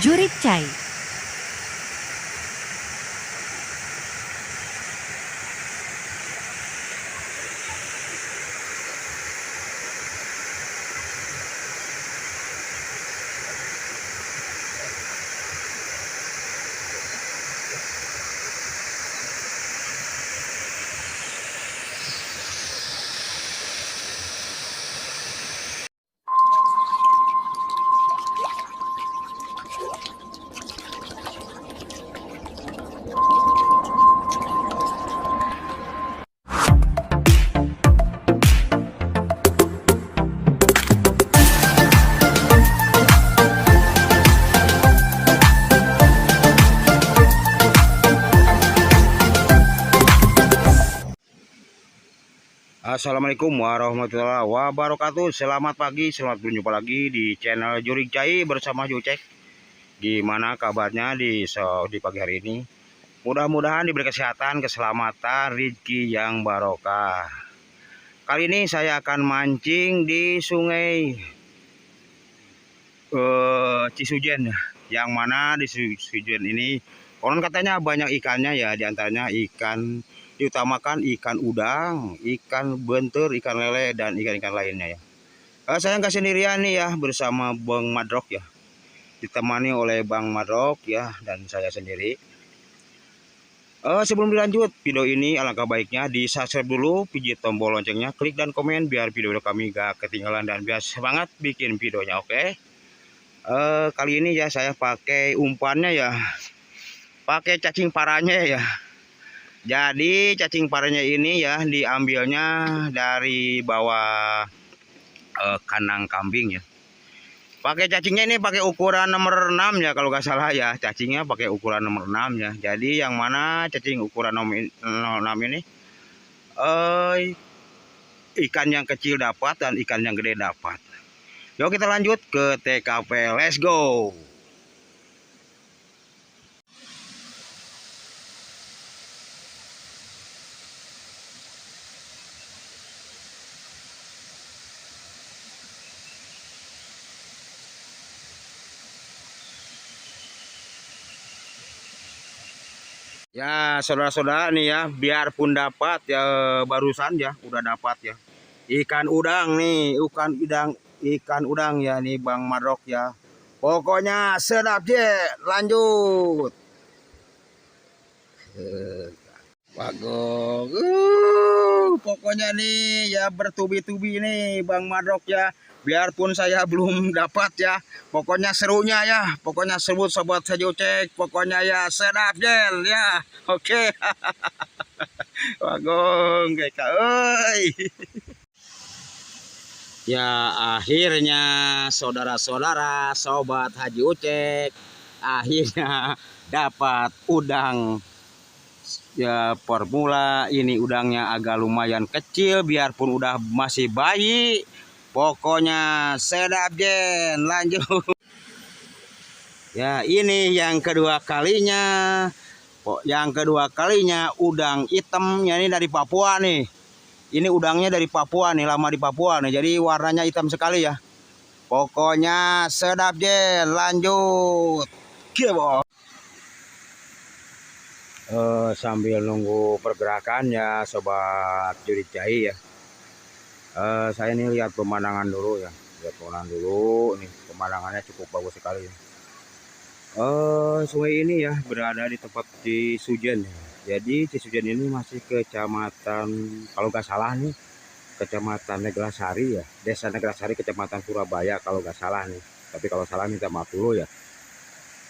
Jurik Cai. Assalamualaikum warahmatullahi wabarakatuh. Selamat pagi, selamat berjumpa lagi di channel Jurik Cai bersama Jucek. Gimana kabarnya di pagi hari ini? Mudah-mudahan diberi kesehatan, keselamatan, rezeki yang barokah. Kali ini saya akan mancing di sungai Cisujen, yang mana di Cisujen ini konon katanya banyak ikannya ya, diantaranya diutamakan ikan udang, ikan bentur, ikan lele, dan ikan-ikan lainnya ya. Saya nggak sendirian nih ya, bersama Bang Madrok ya, ditemani oleh Bang Madrok ya, dan saya sendiri. Sebelum dilanjut video ini, alangkah baiknya di subscribe dulu, pijit tombol loncengnya, klik dan komen biar video kami gak ketinggalan dan biar semangat bikin videonya, oke? Kali ini ya saya pakai umpannya ya, pakai cacing paranya ya. Jadi cacing paranya ini ya diambilnya dari bawah kandang kambing ya. Pakai cacingnya ini pakai ukuran nomor 6 ya kalau nggak salah ya. Cacingnya pakai ukuran nomor 6 ya. Jadi yang mana cacing ukuran nomor 6 ini ikan yang kecil dapat dan ikan yang gede dapat. Yuk kita lanjut ke TKP. Let's go. Ya saudara-saudara nih ya, biarpun dapat ya barusan ya udah dapat ya ikan udang nih, ikan udang ya nih Bang Madrok ya. Pokoknya sedap je, lanjut. Bagus. Pokoknya nih ya bertubi-tubi nih Bang Madrok ya. Biarpun saya belum dapat ya, pokoknya serunya ya, pokoknya sebut sobat Jucek, pokoknya ya sedap jel ya. Oke. Bagong kayak oi. Ya akhirnya saudara-saudara sobat Haji Ucek akhirnya dapat udang ya. Formula ini udangnya agak lumayan kecil biarpun udah masih bayi. Pokoknya sedap jen, lanjut. Ya ini yang kedua kalinya. Yang kedua kalinya udang hitamnya ini dari Papua nih. Ini udangnya dari Papua nih, lama di Papua nih. Jadi warnanya hitam sekali ya. Pokoknya sedap jen, lanjut. Kebo. Sambil nunggu pergerakannya sobat Jurik Cai ya. Saya ini lihat pemandangan dulu ya. Lihat pemandangan dulu nih, pemandangannya cukup bagus sekali ya. Sungai ini ya berada di tempat Cisujen ya. Jadi Cisujen ini masih kecamatan, kalau nggak salah nih, kecamatan Neglasari ya, desa Neglasari, kecamatan Surabaya kalau nggak salah nih. Tapi kalau salah minta maaf dulu ya.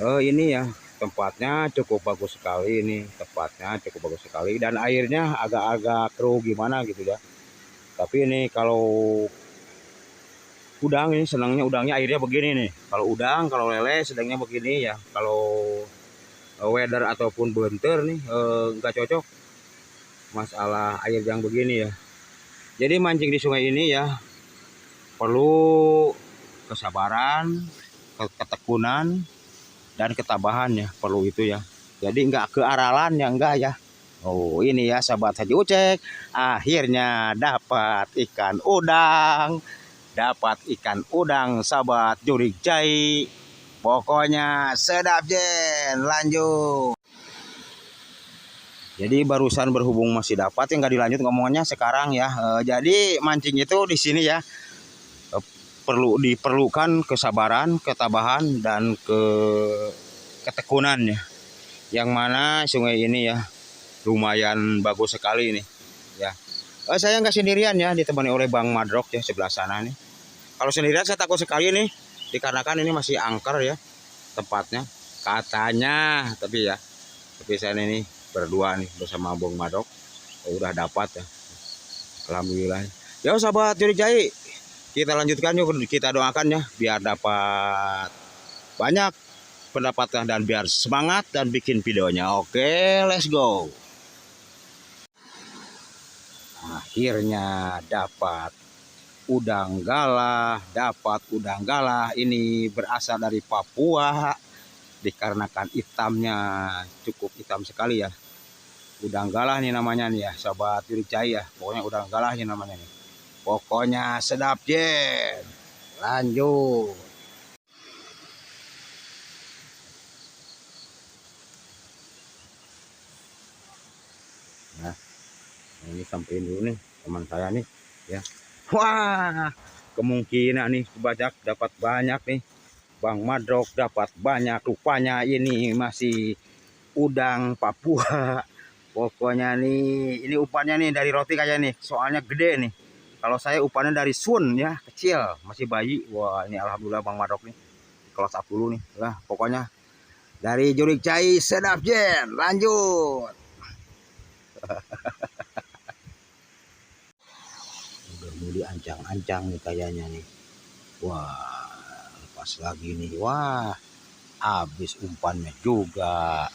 Ini ya tempatnya cukup bagus sekali, ini tempatnya cukup bagus sekali dan airnya agak-agak keruh gimana gitu ya. Tapi ini kalau udang ini senangnya udangnya airnya begini nih. Kalau udang, kalau lele sedangnya begini ya. Kalau weather ataupun benter nih nggak cocok masalah air yang begini ya. Jadi mancing di sungai ini ya perlu kesabaran, ketekunan, dan ketabahan ya, perlu itu ya. Jadi nggak kearalan ya, enggak ya. Oh ini ya sahabat Haji Ucek, akhirnya dapat ikan udang sahabat Jurik Cai. Pokoknya sedap Jen. Lanjut. Jadi barusan berhubung masih dapat yang nggak dilanjut ngomongnya sekarang ya. Jadi mancing itu di sini ya diperlukan kesabaran, ketabahan dan ketekunan ya. Yang mana sungai ini ya lumayan bagus sekali nih ya. Saya nggak sendirian ya, ditemani oleh Bang Madrok ya sebelah sana nih. Kalau sendirian saya takut sekali nih, dikarenakan ini masih angker ya tempatnya katanya, tapi saya ini berdua nih bersama Bang Madrok udah dapat ya. Alhamdulillah. Ya sahabat Curi-Cai, kita lanjutkan yuk, kita doakan ya biar dapat banyak pendapatan dan biar semangat dan bikin videonya. Oke, let's go. Akhirnya dapat udang galah, ini berasal dari Papua dikarenakan hitamnya cukup hitam sekali ya. Udang galah nih namanya nih ya, sahabat Curi-Cai ya. Pokoknya udang galah nih namanya nih. Pokoknya sedap Jen. Lanjut. Nah, ini sampein dulu nih teman saya nih ya. Wah, kemungkinan nih dapat banyak nih. Bang Madrok dapat banyak, rupanya ini masih udang Papua. Pokoknya nih, ini umpannya nih dari roti kayak nih, soalnya gede nih. Kalau saya umpannya dari sun ya, kecil, masih bayi. Wah, ini alhamdulillah Bang Madrok nih. Close up dulu nih. Lah, pokoknya dari Curi-Cai sedap Jen. Lanjut. Udah mau diancang-ancang nih kayaknya nih. Wah, lepas lagi nih. Wah, habis umpannya juga.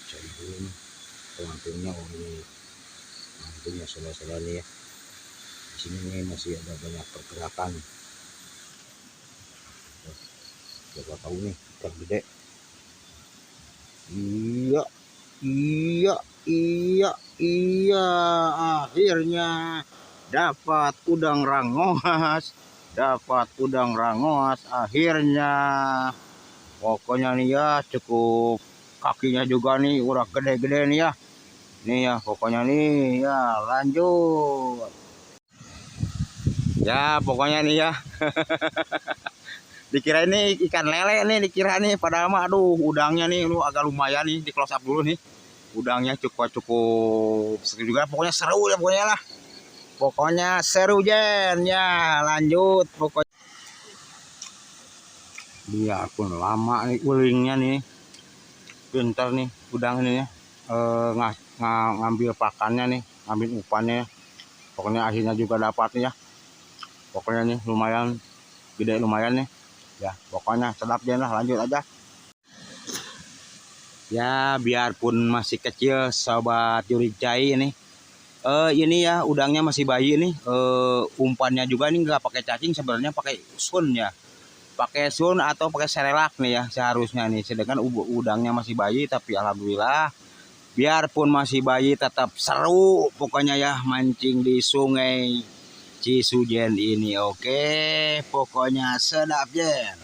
Cari dulu nih pelampungnya. Oh ini pelampungnya saudara-saudara nih ya. Di sini nih masih ada banyak pergerakan. Coba tahu nih ikan gede. Iya, akhirnya dapat udang rangoas, akhirnya. Pokoknya nih ya, cukup kakinya juga nih udah gede-gede nih ya. Nih ya, pokoknya nih ya, lanjut. Ya, pokoknya nih ya. Dikira ini ikan lele nih, dikira nih, padahal mah aduh udangnya nih lu agak lumayan nih, di close up dulu nih. Udangnya cukup seru juga, pokoknya seru ya pokoknya lah. Pokoknya seru Jen ya, lanjut pokoknya. Biarpun lama nih ulingnya nih, pintar nih udang ini ya. Ngambil pakannya nih, ngambil umpannya. Pokoknya akhirnya juga dapat nih ya. Pokoknya nih lumayan gede, lumayan nih. Ya, pokoknya sedap Jen lah, lanjut aja. Ya, biarpun masih kecil sobat Curi-Cai ini. Ini ya udangnya masih bayi nih. Umpannya juga nih nggak pakai cacing, sebenarnya pakai sun ya. Pakai sun atau pakai serelak nih ya seharusnya nih. Sedangkan udangnya masih bayi, tapi alhamdulillah biarpun masih bayi tetap seru pokoknya ya mancing di sungai Cisujen ini. Oke, pokoknya sedap Jen.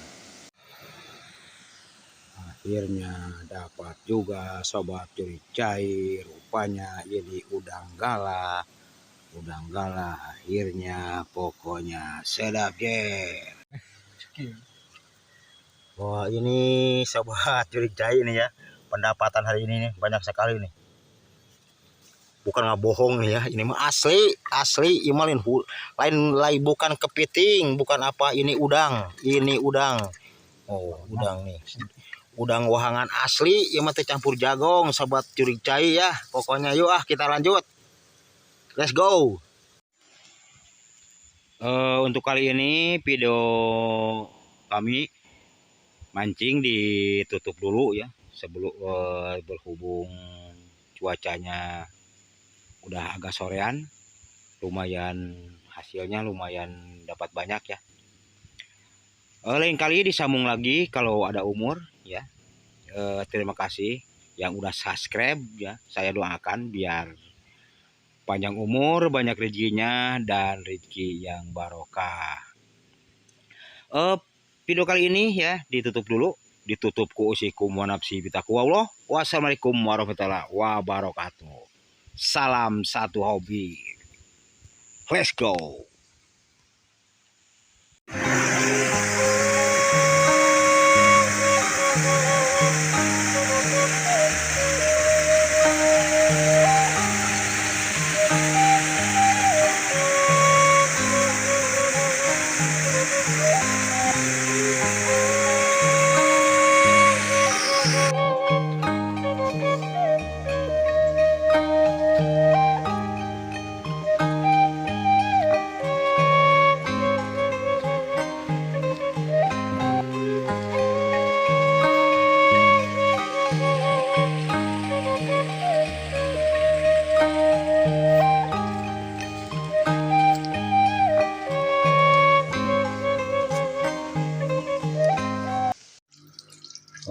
Akhirnya dapat juga sobat Curi-Cai, rupanya ini udang galah akhirnya. Pokoknya sedap Jen. Wah, ini sobat Curi-Cai ini ya, pendapatan hari ini nih banyak sekali nih. Bukan nggak bohong nih ya, ini mah asli imalin lain bukan kepiting, bukan apa, ini udang. Oh, udang nih, udang wahangan asli ya, mah campur jagong sobat Curi-Cai ya. Pokoknya yuk kita lanjut, let's go. Untuk kali ini video kami mancing ditutup dulu ya, sebelum berhubung cuacanya udah agak sorean. Lumayan hasilnya, lumayan dapat banyak ya. Lain kali disambung lagi kalau ada umur ya. Terima kasih yang udah subscribe ya. Saya doakan biar panjang umur, banyak rezekinya dan rezeki yang barokah. Video kali ini ya ditutup dulu. Ditutup ku usikum wa nafsi bitaku Allah. Wassalamualaikum warahmatullahi wabarakatuh. Salam satu hobi. Let's go.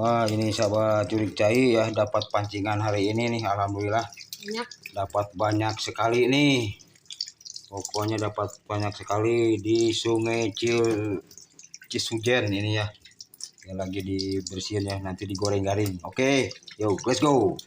Wah, ini sahabat Curik Cai ya, dapat pancingan hari ini nih, alhamdulillah. Dapat banyak sekali nih. Pokoknya dapat banyak sekali di Sungai Cisujen ini ya. Yang lagi dibersihin ya, nanti digoreng garing. Oke, yuk let's go.